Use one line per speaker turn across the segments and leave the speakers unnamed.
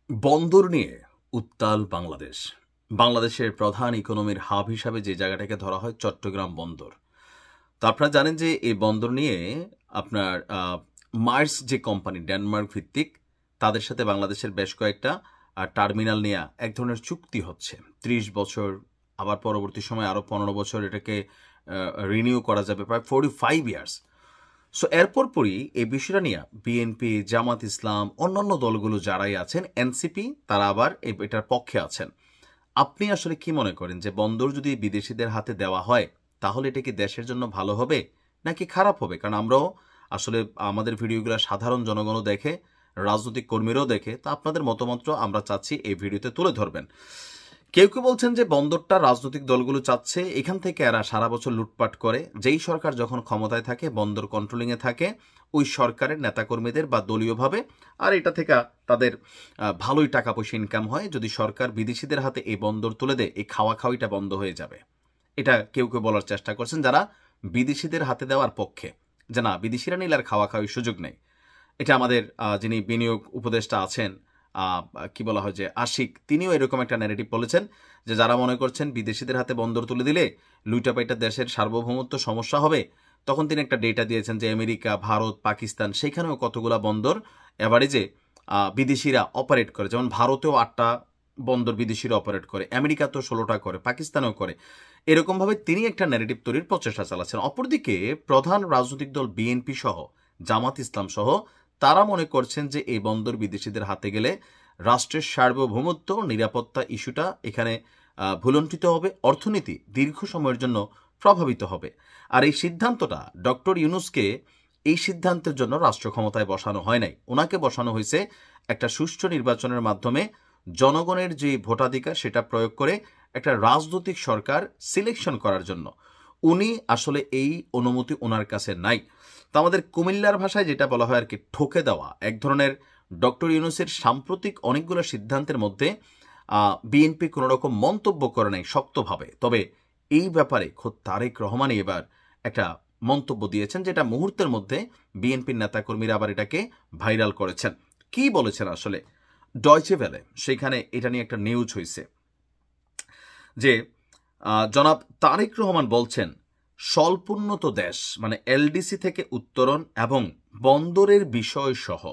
বন্দর নিয়ে উত্তাল বাংলাদেশ। বাংলাদেশের প্রধান ইকোনমির হাব হিসাবে যে জায়গাটাকে ধরা হয় চট্টগ্রাম বন্দর। তো আপনারা জানেন যে এই বন্দর নিয়ে আপনার মার্স যে কোম্পানি ডেনমার্ক ভিত্তিক, তাদের সাথে বাংলাদেশের বেশ কয়েকটা টার্মিনাল নিয়ে এক ধরনের চুক্তি হচ্ছে 30 বছর, আবার পরবর্তী সময় আরও 15 বছর এটাকে রিনিউ করা যাবে, প্রায় 45 ইয়ার্স। সো এরপর পরই এই বিষয়টা নিয়ে বিএনপি, জামাত ইসলাম, অন্যান্য দলগুলো যারাই আছেন, এনসিপি, তারা আবার এটার পক্ষে আছেন। আপনি আসলে কি মনে করেন যে বন্দর যদি বিদেশিদের হাতে দেওয়া হয় তাহলে এটা কি দেশের জন্য ভালো হবে নাকি খারাপ হবে? কারণ আমরাও আসলে আমাদের ভিডিওগুলো সাধারণ জনগণও দেখে, রাজনৈতিক কর্মীরাও দেখে, তা আপনাদের মতামত আমরা চাচ্ছি এই ভিডিওতে তুলে ধরবেন। কেউ কেউ বলছেন যে বন্দরটা রাজনৈতিক দলগুলো চাচ্ছে, এখান থেকে এরা সারা বছর লুটপাট করে, যেই সরকার যখন ক্ষমতায় থাকে, বন্দর কন্ট্রোলিংয়ে থাকে, ওই সরকারের নেতাকর্মীদের বা দলীয়ভাবে আর এটা থেকে তাদের ভালোই টাকা পয়সা ইনকাম হয়। যদি সরকার বিদেশিদের হাতে এই বন্দর তুলে দেয়, এই খাওয়া খাওয়াইটা বন্ধ হয়ে যাবে। এটা কেউ কেউ বলার চেষ্টা করছেন যারা বিদেশিদের হাতে দেওয়ার পক্ষে, যে না, বিদেশিরা নিলে আর খাওয়া খাওয়াই সুযোগ নেই। এটা আমাদের যিনি বিনিয়োগ উপদেষ্টা আছেন, কি বলা হয় যে আশিক, তিনিও এরকম একটা ন্যারেটিভ বলেছেন যে যারা মনে করছেন বিদেশিদের হাতে বন্দর তুলে দিলে লুইটাপাইটা দেশের সার্বভৌমত্ব সমস্যা হবে, তখন তিনি একটা ডেটা দিয়েছেন যে আমেরিকা, ভারত, পাকিস্তান, সেখানেও কতগুলা বন্দর এভারেজে বিদেশিরা অপারেট করে। যেমন ভারতেও 8টা বন্দর বিদেশিরা অপারেট করে, আমেরিকা তো 16টা করে, পাকিস্তানেও করে। এরকমভাবে তিনি একটা ন্যারেটিভ তৈরির প্রচেষ্টা চালাচ্ছেন। অপরদিকে প্রধান রাজনৈতিক দল বিএনপি সহ, জামাত ইসলাম সহ, তারা মনে করছেন যে এই বন্দর বিদেশিদের হাতে গেলে রাষ্ট্রের সার্বভৌমত্ব, নিরাপত্তা ইস্যুটা এখানে ভুলণ্ঠিত হবে, অর্থনীতি দীর্ঘ সময়ের জন্য প্রভাবিত হবে। আর এই সিদ্ধান্তটা ডক্টর ইউনূসকে এই সিদ্ধান্তের জন্য রাষ্ট্র ক্ষমতায় বসানো হয় নাই, ওনাকে বসানো হয়েছে একটা সুষ্ঠু নির্বাচনের মাধ্যমে জনগণের যে ভোটাধিকার সেটা প্রয়োগ করে একটা রাজনৈতিক সরকার সিলেকশন করার জন্য। উনি আসলে এই অনুমতি ওনার কাছে নাই। তো আমাদের কুমিল্লার ভাষায় যেটা বলা হয় আর কি, ঠকে দেওয়া এক ধরনের। ডক্টর ইউনূসের সাম্প্রতিক অনেকগুলো সিদ্ধান্তের মধ্যে বিএনপি কোনো রকম মন্তব্য করে নাই শক্তভাবে, তবে এই ব্যাপারে খোদ তারেক রহমানই এবার একটা মন্তব্য দিয়েছেন, যেটা মুহূর্তের মধ্যে বিএনপির নেতাকর্মীরা আবার এটাকে ভাইরাল করেছেন। কি বলেছেন আসলে? ডয়চে ভেলে সেখানে এটা নিয়ে একটা নিউজ হয়েছে যে জনাব তারেক রহমান বলছেন স্বল্পোন্নত দেশ মানে এলডিসি থেকে উত্তরণ এবং বন্দরের বিষয় সহ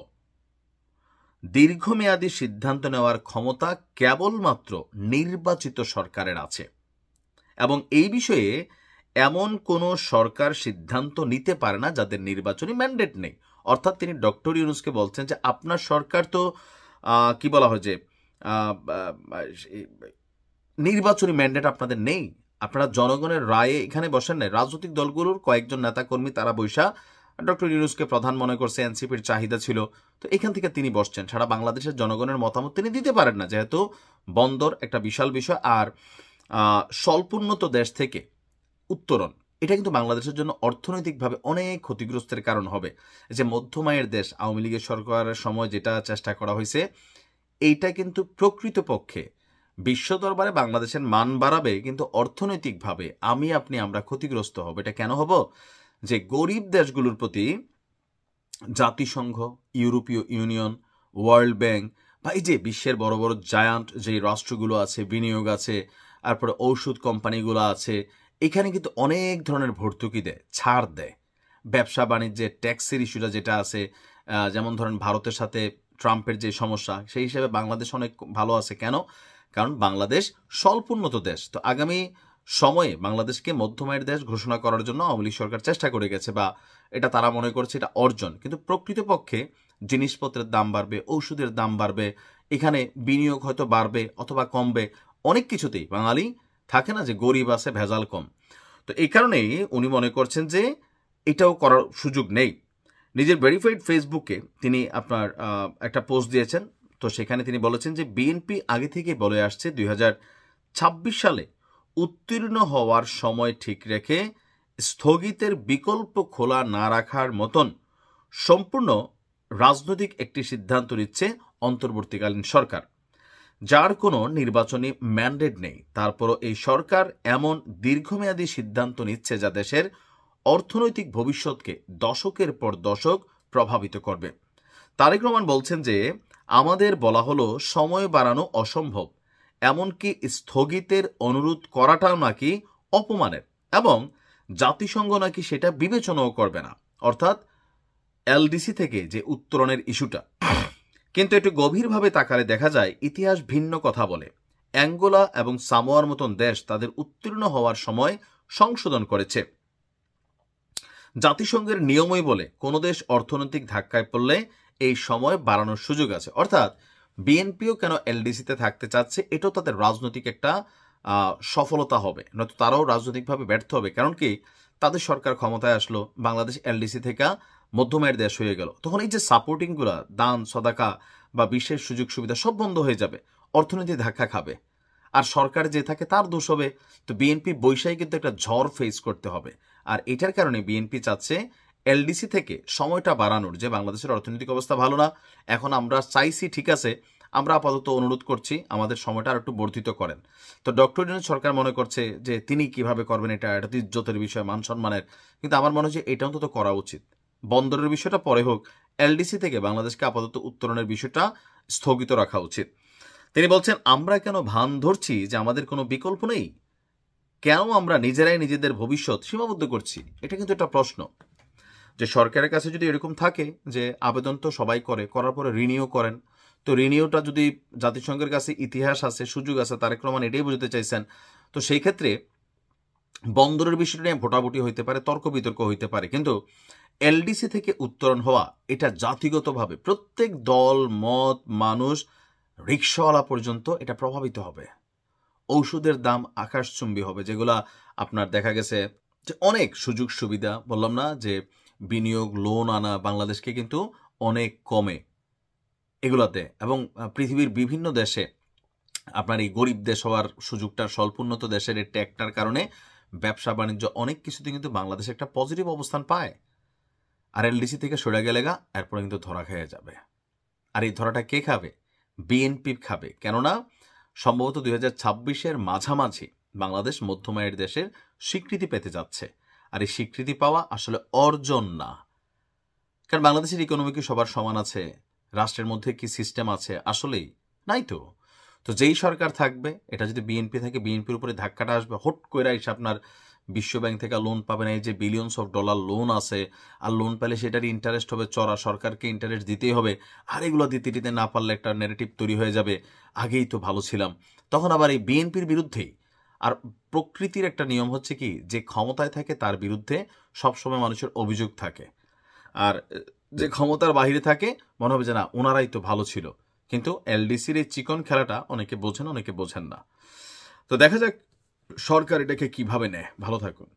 দীর্ঘমেয়াদী সিদ্ধান্ত নেওয়ার ক্ষমতা কেবলমাত্র নির্বাচিত সরকারের আছে এবং এই বিষয়ে এমন কোনো সরকার সিদ্ধান্ত নিতে পারে না যাদের নির্বাচনী ম্যান্ডেট নেই। অর্থাৎ তিনি ডক্টর ইউনূসকে বলছেন যে আপনার সরকার তো কি বলা হয় যে নির্বাচনী ম্যান্ডেট আপনাদের নেই, আপনারা জনগণের রায়ে এখানে বসেন নাই। রাজনৈতিক দলগুলোর কয়েকজন নেতাকর্মী তারা বৈশা ডক্টর ইউনূসকে প্রধান মনে করছে, এনসিপির চাহিদা ছিল, তো এখান থেকে তিনি বসছেন। সারা বাংলাদেশের জনগণের মতামত তিনি দিতে পারেন না, যেহেতু বন্দর একটা বিশাল বিষয়। আর স্বল্পোন্নত দেশ থেকে উত্তরণ, এটা কিন্তু বাংলাদেশের জন্য অর্থনৈতিকভাবে অনেক ক্ষতিগ্রস্তের কারণ হবে। যে মধ্যমায়ের দেশ আওয়ামী লীগের সরকারের সময় যেটা চেষ্টা করা হয়েছে, এইটা কিন্তু প্রকৃতপক্ষে বিশ্ব দরবারে বাংলাদেশের মান বাড়াবে, কিন্তু অর্থনৈতিকভাবে আমরা ক্ষতিগ্রস্ত হব। এটা কেন হব? যে গরিব দেশগুলোর প্রতি জাতিসংঘ, ইউরোপীয় ইউনিয়ন, ওয়ার্ল্ড ব্যাংক বা এই যে বিশ্বের বড় বড় জায়ান্ট যে রাষ্ট্রগুলো আছে, বিনিয়োগ আছে, তারপরে ঔষধ কোম্পানিগুলো আছে, এখানে কিন্তু অনেক ধরনের ভর্তুকি দেয়, ছাড় দেয়। ব্যবসা বাণিজ্যের ট্যাক্সের ইস্যুটা যেটা আছে, যেমন ধরেন ভারতের সাথে ট্রাম্পের যে সমস্যা, সেই হিসেবে বাংলাদেশ অনেক ভালো আছে। কেন? কারণ বাংলাদেশ স্বল্পোন্নত দেশ। তো আগামী সময়ে বাংলাদেশকে মধ্যমায়ের দেশ ঘোষণা করার জন্য আওয়ামী লীগ সরকার চেষ্টা করে গেছে, বা এটা তারা মনে করছে এটা অর্জন। কিন্তু প্রকৃতপক্ষে জিনিসপত্রের দাম বাড়বে, ঔষধের দাম বাড়বে, এখানে বিনিয়োগ হয়তো বাড়বে অথবা কমবে, অনেক কিছুতেই বাঙালি থাকে না যে গরিব আছে, ভেজাল কম। তো এই কারণেই উনি মনে করছেন যে এটাও করার সুযোগ নেই। নিজের ভেরিফাইড ফেসবুকে তিনি আপনার একটা পোস্ট দিয়েছেন। তো সেখানে তিনি বলেছেন যে বিএনপি আগে থেকে বলে আসছে 2026 সালে উত্তীর্ণ হওয়ার সময় ঠিক রেখে স্থগিতের বিকল্প খোলা না রাখার মতন সম্পূর্ণ রাজনৈতিক একটি সিদ্ধান্ত নিচ্ছে অন্তর্বর্তীকালীন সরকার, যার কোনো নির্বাচনী ম্যান্ডেট নেই। তারপরও এই সরকার এমন দীর্ঘমেয়াদী সিদ্ধান্ত নিচ্ছে যা দেশের অর্থনৈতিক ভবিষ্যৎকে দশকের পর দশক প্রভাবিত করবে। তারেক রহমান বলছেন যে আমাদের বলা হলো সময় বাড়ানো অসম্ভব, এমনকি স্থগিতের অনুরোধ করাটাও নাকি অপমানের, এবং জাতিসংঘ নাকি সেটা বিবেচনাও করবে না, অর্থাৎ এলডিসি থেকে যে উত্তরণের ইস্যুটা। কিন্তু একটু গভীরভাবে তাকালে দেখা যায় ইতিহাস ভিন্ন কথা বলে। অ্যাঙ্গোলা এবং সামোয়ার মতন দেশ তাদের উত্তীর্ণ হওয়ার সময় সংশোধন করেছে। জাতিসংঘের নিয়মই বলে কোনো দেশ অর্থনৈতিক ধাক্কায় পড়লে এই সময় বাড়ানোর সুযোগ আছে। অর্থাৎ বিএনপিও কেন এলডিসিতে থাকতে চাচ্ছে, এটাও তাদের রাজনৈতিক একটা সফলতা হবে, নয়তো তারাও রাজনৈতিকভাবে ব্যর্থ হবে। কারণ কি, তাদের সরকার ক্ষমতায় আসলো, বাংলাদেশ এলডিসি থেকে মধ্যমায়ের দেশ হয়ে গেল, তখন এই যে সাপোর্টিংগুলা, দান সদাকা বা বিশেষ সুযোগ সুবিধা সব বন্ধ হয়ে যাবে, অর্থনীতি ধাক্কা খাবে, আর সরকার যে থাকে তার দোষ হবে। তো বিএনপি বৈশাখী কিন্তু একটা ঝড় ফেস করতে হবে, আর এটার কারণে বিএনপি চাচ্ছে এলডিসি থেকে সময়টা বাড়ানোর। যে বাংলাদেশের অর্থনৈতিক অবস্থা ভালো না, এখন আমরা চাইছি, ঠিক আছে, আমরা আপাতত অনুরোধ করছি আমাদের সময়টা আর একটু বর্ধিত করেন। তো ডক্টর ইউনূস সরকার মনে করছে যে তিনি কিভাবে করবেন, এটা তো ইজ্জতের বিষয়, মান সম্মানের। কিন্তু আমার মনে হয় যে এটা অন্তত করা উচিত। বন্দরের বিষয়টা পরে হোক, এলডিসি থেকে বাংলাদেশকে আপাতত উত্তরণের বিষয়টা স্থগিত রাখা উচিত। তিনি বলছেন, আমরা কেন ভান ধরছি যে আমাদের কোনো বিকল্প নেই? কেন আমরা নিজেরাই নিজেদের ভবিষ্যৎ সীমাবদ্ধ করছি? এটা কিন্তু একটা প্রশ্ন। যে সরকারের কাছে যদি এরকম থাকে যে আবেদন তো সবাই করে, করার পরে রিনিউ করেন, তো রিনিউটা যদি জাতিসংঘের কাছে ইতিহাস আছে, সুযোগ আছে, তারেক রহমান এটাই বুঝতে চাইছেন, তো সেই ক্ষেত্রে বন্দরের বিষয়টা নিয়ে ভোটাভুটি হইতে পারে, তর্ক বিতর্ক হইতে পারে, কিন্তু এলডিসি থেকে উত্তরণ হওয়া এটা জাতিগতভাবে প্রত্যেক দল, মত, মানুষ, রিক্সাওয়ালা পর্যন্ত এটা প্রভাবিত হবে। ঔষধের দাম আকাশচুম্বী হবে, যেগুলা আপনার দেখা গেছে যে অনেক সুযোগ সুবিধা, বললাম না যে বিনিয়োগ, লোন আনা বাংলাদেশকে কিন্তু অনেক কমে এগুলাতে, এবং পৃথিবীর বিভিন্ন দেশে আপনার এই গরিব দেশ হওয়ার সুযোগটা স্বল্পোন্নত দেশের এই ট্যাগটার কারণে ব্যবসা বাণিজ্য অনেক কিছুতে কিন্তু বাংলাদেশ একটা পজিটিভ অবস্থান পায়। আর এলডিসি থেকে সরে গেলে এরপরে কিন্তু ধরা খেয়ে যাবে। আর এই ধরাটা কে খাবে? বিএনপি খাবে। কেননা সম্ভবত 2026-এর মাঝামাঝি বাংলাদেশ মধ্যমায়ের দেশের স্বীকৃতি পেতে যাচ্ছে। আর এই স্বীকৃতি পাওয়া আসলে অর্জন না, কারণ বাংলাদেশের ইকোনমি কি সবার সমান আছে? রাষ্ট্রের মধ্যে কি সিস্টেম আছে? আসলেই নাই তো। তো যেই সরকার থাকবে, এটা যদি বিএনপি থাকে, বিএনপির উপরে ধাক্কাটা আসবে, হট করে এসে আপনার বিশ্বব্যাংক থেকে লোন পাবেন, এই যে বিলিয়নস অফ ডলার লোন আছে, আর লোন পেলে সেটারই ইন্টারেস্ট হবে চড়া, সরকারকে ইন্টারেস্ট দিতেই হবে, আর এগুলো দিতে দিতে না পারলে একটা নেগেটিভ তৈরি হয়ে যাবে, আগেই তো ভালো ছিলাম, তখন আবার এই বিএনপির বিরুদ্ধেই। আর প্রকৃতির একটা নিয়ম হচ্ছে কি, যে ক্ষমতায় থাকে তার বিরুদ্ধে সবসময় মানুষের অভিযোগ থাকে, আর যে ক্ষমতার বাহিরে থাকে মনে হবে যে না, ওনারাই তো ভালো ছিল। কিন্তু এলডিসির এই চিকন খেলাটা অনেকে বোঝেন, অনেকে বোঝেন না। তো দেখা যাক সরকার এটাকে কিভাবে নেয়। ভালো থাকুন।